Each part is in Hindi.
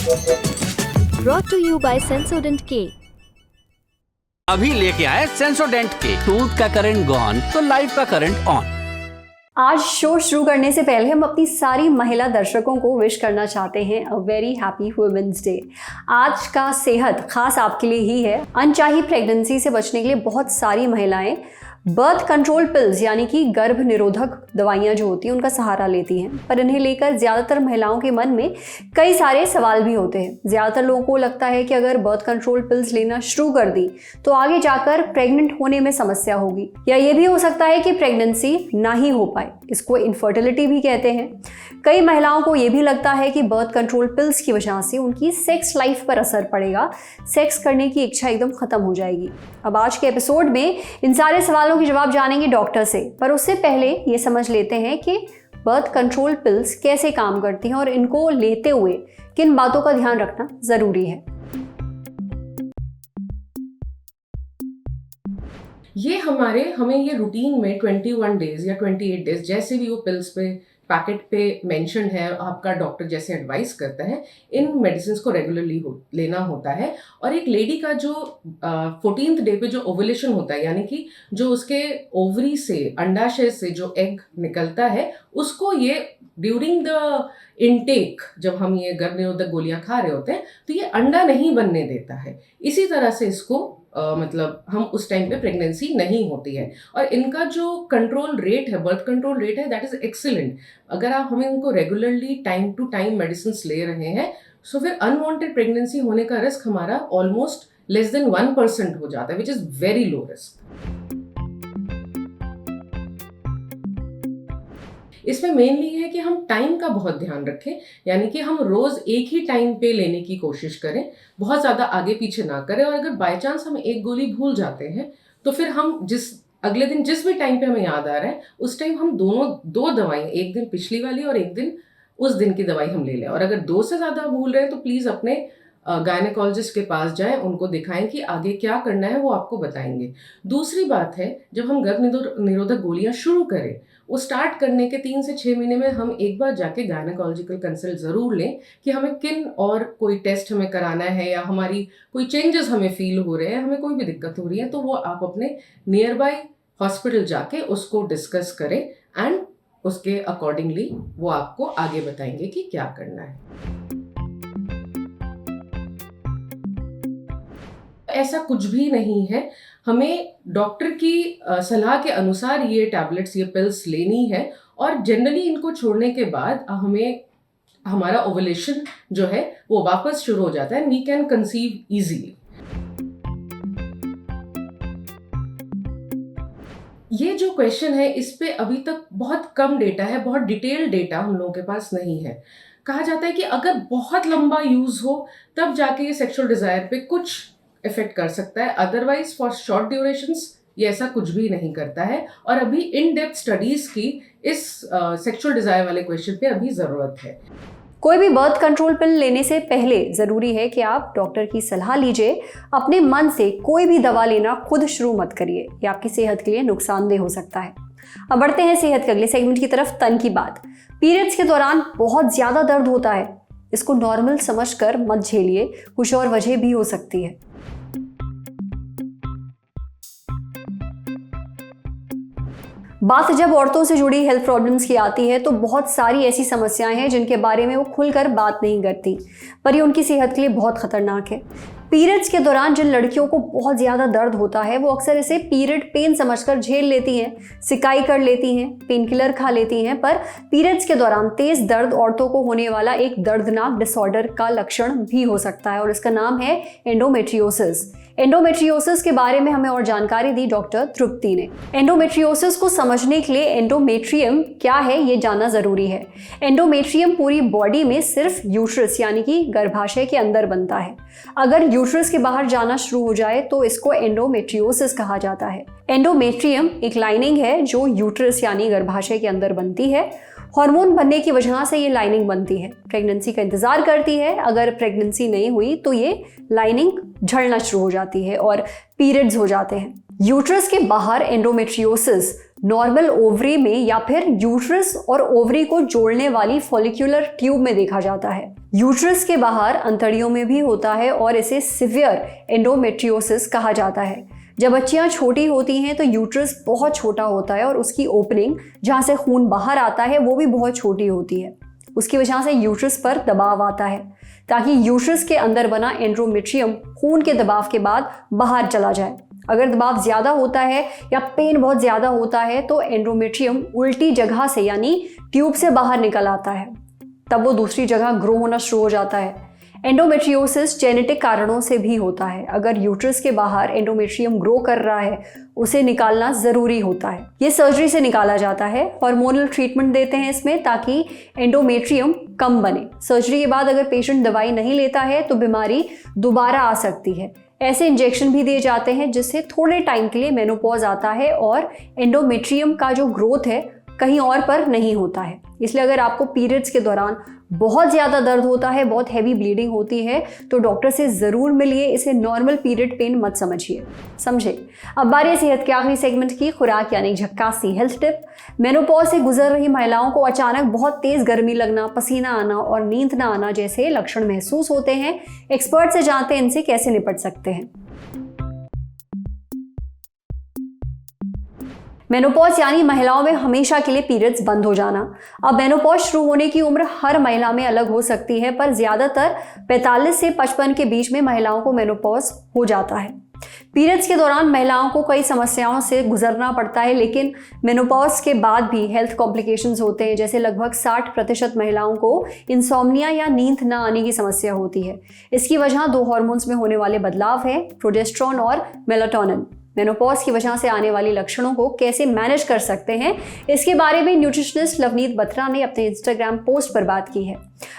Brought to you by Sensodyne K। अभी लेके आए सेंसोडेंट के। टूथ का करंट गॉन तो लाइफ का करंट ऑन। आज शो शुरू करने से पहले हम अपनी सारी महिला दर्शकों को विश करना चाहते हैं a very happy women's day. आज का सेहत खास आपके लिए ही है। अनचाही प्रेगनेंसी से बचने के लिए बहुत सारी महिलाएं बर्थ कंट्रोल पिल्स यानी कि गर्भ निरोधक दवाइयां जो होती हैं उनका सहारा लेती हैं, पर इन्हें लेकर ज़्यादातर महिलाओं के मन में कई सारे सवाल भी होते हैं। ज़्यादातर लोगों को लगता है कि अगर बर्थ कंट्रोल पिल्स लेना शुरू कर दी तो आगे जाकर प्रेग्नेंट होने में समस्या होगी, या ये भी हो सकता है कि प्रेगनेंसी ना ही हो पाए। इसको इनफर्टिलिटी भी कहते हैं। कई महिलाओं को ये भी लगता है कि बर्थ कंट्रोल पिल्स की वजह से उनकी सेक्स लाइफ पर असर पड़ेगा, सेक्स करने की इच्छा एकदम खत्म हो जाएगी। अब आज के एपिसोड में इन सारे सवालों के जवाब जानेंगे डॉक्टर से, पर उससे पहले ये समझ लेते हैं कि बर्थ कंट्रोल पिल्स कैसे काम करती हैं और इनको लेते हुए किन बातों का ध्यान रखना जरूरी है। हमें ये रूटीन में 21 डेज या 28 डेज जैसे भी वो पिल्स पे पैकेट पे मेंशन है, आपका डॉक्टर जैसे एडवाइस करता है, इन मेडिसिन को रेगुलरली लेना होता है। और एक लेडी का जो 14th डे पे जो ओवुलेशन होता है, यानी कि जो उसके ओवरी से अंडाशय से जो एग निकलता है, उसको ये ड्यूरिंग द इनटेक जब हम ये गर्भ निरोधक गोलियां खा रहे होते हैं तो ये अंडा नहीं बनने देता है। इसी तरह से इसको मतलब हम उस टाइम पे प्रेगनेंसी नहीं होती है। और इनका जो कंट्रोल रेट है, बर्थ कंट्रोल रेट है, दैट इज एक्सीलेंट। अगर आप हमें उनको regularly time to time medicine ले रहे हैं तो फिर अनवांटेड प्रेगनेंसी होने का रिस्क हमारा ऑलमोस्ट लेस देन 1% हो जाता है, which is very low risk. इसमें मेनली है कि हम टाइम का बहुत ध्यान रखें, यानी कि हम रोज एक ही टाइम पे लेने की कोशिश करें, बहुत ज़्यादा आगे पीछे ना करें। और अगर बाय चांस हम एक गोली भूल जाते हैं तो फिर हम अगले दिन जिस भी टाइम पे हमें याद आ रहा है उस टाइम हम दो दवाई, एक दिन पिछली वाली और एक दिन उस दिन की दवाई हम ले लें। और अगर 2 से ज़्यादा भूल रहे हैं तो प्लीज़ अपने गायनेकोलॉजिस्ट के पास जाएं, उनको दिखाएं कि आगे क्या करना है, वो आपको बताएंगे। दूसरी बात है, जब हम गर्भ निरोधक गोलियां शुरू करें, वो स्टार्ट करने के 3 से 6 महीने में हम एक बार जाके गायनेकोलॉजिकल कंसल्ट ज़रूर लें कि हमें किन और कोई टेस्ट हमें कराना है, या हमारी कोई चेंजेस हमें फील हो रहे हैं, हमें कोई भी दिक्कत हो रही है, तो वो आप अपने नियर बाय हॉस्पिटल जाके उसको डिस्कस करें एंड उसके अकॉर्डिंगली वो आपको आगे बताएंगे कि क्या करना है। ऐसा कुछ भी नहीं है, हमें डॉक्टर की सलाह के अनुसार ये टैबलेट्स, ये पिल्स लेनी है। और जनरली इनको छोड़ने के बाद हमें हमारा ओवुलेशन जो है वो वापस शुरू हो जाता है, वी कैन कंसीव इजीली। ये जो क्वेश्चन है इस पे अभी तक बहुत कम डेटा है, बहुत डिटेल्ड डेटा हम लोगों के पास नहीं है। कहा जाता है कि अगर बहुत लंबा यूज हो तब जाके ये सेक्सुअल डिजायर पे कुछ इफेक्ट कर सकता है, अदरवाइज फॉर शॉर्ट ड्यूरेशंस ये ऐसा कुछ भी नहीं करता है। और अभी इन डेप्थ स्टडीज की इस सेक्सुअल डिजायर वाले क्वेश्चन पे अभी जरूरत है। कोई भी बर्थ कंट्रोल पिल लेने से पहले ज़रूरी है कि आप डॉक्टर की सलाह लीजिए। अपने मन से कोई भी दवा लेना खुद शुरू मत करिए, ये आपकी सेहत के लिए नुकसानदेह हो सकता है। अब बढ़ते हैं सेहत के अगले सेगमेंट की तरफ, तन की बात। पीरियड्स के दौरान बहुत ज़्यादा दर्द होता है, इसको नॉर्मल समझकर मत झेलिए, कुछ और वजह भी हो सकती है। बात जब औरतों से जुड़ी हेल्थ प्रॉब्लम्स की आती है तो बहुत सारी ऐसी समस्याएं हैं जिनके बारे में वो खुलकर बात नहीं करती, पर ये उनकी सेहत के लिए बहुत खतरनाक है। पीरियड्स के दौरान जिन लड़कियों को बहुत ज़्यादा दर्द होता है वो अक्सर इसे पीरियड पेन समझकर झेल लेती हैं, सिकाई कर लेती हैं, पेन किलर खा लेती हैं, पर पीरियड्स के दौरान तेज़ दर्द औरतों को होने वाला एक दर्दनाक डिसऑर्डर का लक्षण भी हो सकता है और इसका नाम है एंडोमेट्रियोसिस। एंडोमेट्रियोसिस के बारे में हमें और जानकारी दी डॉक्टर तृप्ति ने। एंडोमेट्रियोसिस को समझने के लिए एंडोमेट्रियम क्या है ये जानना जरूरी है। एंडोमेट्रियम पूरी बॉडी में सिर्फ यूट्रस यानी कि गर्भाशय के अंदर बनता है। अगर यूट्रस के बाहर जाना शुरू हो जाए तो इसको एंडोमेट्रियोसिस कहा जाता है। एंडोमेट्रियम एक लाइनिंग है जो यूट्रस यानी गर्भाशय के अंदर बनती है। हार्मोन बनने की वजह से ये लाइनिंग बनती है, प्रेगनेंसी का इंतजार करती है। अगर प्रेगनेंसी नहीं हुई तो ये लाइनिंग झड़ना शुरू हो जाती है और पीरियड्स हो जाते हैं। यूट्रस के बाहर एंडोमेट्रियोसिस नॉर्मल ओवरी में या फिर यूट्रस और ओवरी को जोड़ने वाली फॉलिक्यूलर ट्यूब में देखा जाता है। यूट्रस के बाहर अंतड़ियों में भी होता है और इसे सिवियर एंडोमेट्रियोसिस कहा जाता है। जब बच्चियां छोटी होती हैं तो यूट्रस बहुत छोटा होता है और उसकी ओपनिंग जहां से खून बाहर आता है वो भी बहुत छोटी होती है। उसकी वजह से यूट्रस पर दबाव आता है ताकि यूट्रस के अंदर बना एंडोमेट्रियम खून के दबाव के बाद बाहर चला जाए। अगर दबाव ज़्यादा होता है या पेन बहुत ज़्यादा होता है तो एंडोमेट्रियम उल्टी जगह से यानी ट्यूब से बाहर निकल आता है, तब वो दूसरी जगह ग्रो होना शुरू हो जाता है। एंडोमेट्रियोसिस जेनेटिक कारणों से भी होता है। अगर यूट्रस के बाहर एंडोमेट्रियम ग्रो कर रहा है उसे निकालना ज़रूरी होता है। ये सर्जरी से निकाला जाता है। हार्मोनल ट्रीटमेंट देते हैं इसमें ताकि एंडोमेट्रियम कम बने। सर्जरी के बाद अगर पेशेंट दवाई नहीं लेता है तो बीमारी दोबारा आ सकती है। ऐसे इंजेक्शन भी दिए जाते हैं जिससे थोड़े टाइम के लिए मेनोपॉज आता है और एंडोमेट्रियम का जो ग्रोथ है कहीं और पर नहीं होता है। इसलिए अगर आपको पीरियड्स के दौरान बहुत ज़्यादा दर्द होता है, बहुत हैवी ब्लीडिंग होती है तो डॉक्टर से ज़रूर मिलिए। इसे नॉर्मल पीरियड पेन मत समझिए, समझे। अब बारी सेहत के आखिरी सेगमेंट की, खुराक यानी झक्कासी हेल्थ टिप। मेनोपॉज से गुजर रही महिलाओं को अचानक बहुत तेज़ गर्मी लगना, पसीना आना और नींद ना आना जैसे लक्षण महसूस होते हैं। एक्सपर्ट से जानते हैं इनसे कैसे निपट सकते हैं। मेनोपॉज यानी महिलाओं में हमेशा के लिए पीरियड्स बंद हो जाना। अब मेनोपॉज शुरू होने की उम्र हर महिला में अलग हो सकती है, पर ज़्यादातर 45 से 55 के बीच में महिलाओं को मेनोपॉज हो जाता है। पीरियड्स के दौरान महिलाओं को कई समस्याओं से गुजरना पड़ता है, लेकिन मेनोपॉज के बाद भी हेल्थ कॉम्प्लिकेशंस होते हैं। जैसे लगभग 60% महिलाओं को इंसोम्निया या नींद न आने की समस्या होती है। इसकी वजह 2 हार्मोन्स में होने वाले बदलाव है, प्रोजेस्टेरोन और मेलाटोनिन। मेनोपॉज की वजह से आने वाली लक्षणों को कैसे मैनेज कर सकते हैं, इसके बारे में न्यूट्रिशनिस्ट लवनीत बत्रा ने अपने इंस्टाग्राम पोस्ट पर बात की है।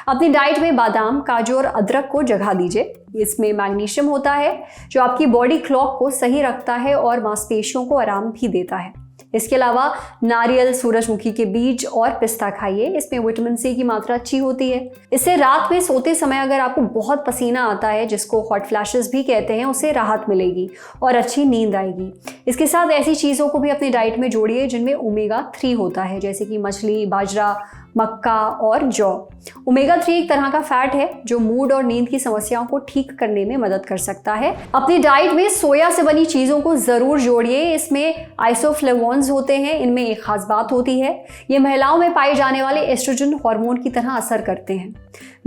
अपनी डाइट में बादाम, काजू और अदरक को जगह दीजिए। इसमें मैग्नीशियम होता है जो आपकी बॉडी क्लॉक को सही रखता है और मांसपेशियों को आराम भी देता है। इसके अलावा नारियल, सूरजमुखी के बीज और पिस्ता खाइए। इसमें विटामिन सी की मात्रा अच्छी होती है। इससे रात में सोते समय अगर आपको बहुत पसीना आता है, जिसको हॉट फ्लैशेस भी कहते हैं, उससे राहत मिलेगी और अच्छी नींद आएगी। इसके साथ ऐसी चीज़ों को भी अपनी डाइट में जोड़िए जिनमें ओमेगा 3 होता है, जैसे कि मछली, बाजरा, मक्का और जौ। ओमेगा 3 एक तरह का फैट है जो मूड और नींद की समस्याओं को ठीक करने में मदद कर सकता है। अपनी डाइट में सोया से बनी चीज़ों को ज़रूर जोड़िए। इसमें आइसोफ्लेवोन्स होते हैं। इनमें एक खास बात होती है, ये महिलाओं में पाए जाने वाले एस्ट्रोजन हार्मोन की तरह असर करते हैं।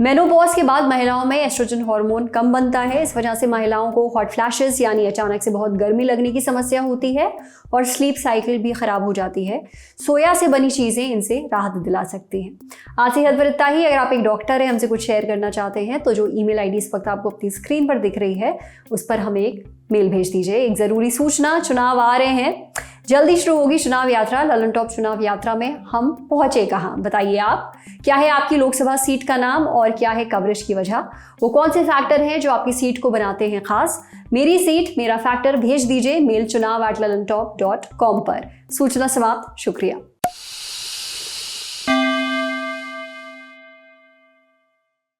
मेनोपॉज के बाद महिलाओं में एस्ट्रोजन हार्मोन कम बनता है। इस वजह से महिलाओं को हॉट फ्लैशेस यानी अचानक से बहुत गर्मी लगने की समस्या होती है और स्लीप साइकिल भी खराब हो जाती है। सोया से बनी चीज़ें इनसे राहत दिला सकती हैं। आज सेहत पर इतना ही। अगर आप एक डॉक्टर हैं, हमसे कुछ शेयर करना चाहते हैं तो जो ईमेल आईडी इस वक्त आपको अपनी स्क्रीन पर दिख रही है उस पर हमें एक मेल भेज दीजिए। एक ज़रूरी सूचना, चुनाव आ रहे हैं, जल्दी शुरू होगी चुनाव यात्रा। ललन टॉप चुनाव यात्रा में हम पहुंचे कहां, बताइए आप। क्या है आपकी लोकसभा सीट का नाम और क्या है कवरेज की वजह? वो कौन से फैक्टर हैं जो आपकी सीट को बनाते हैं खास? मेरी सीट, मेरा फैक्टर भेज दीजिए मेल chunav@lalontop.com पर। सूचना समाप्त। शुक्रिया।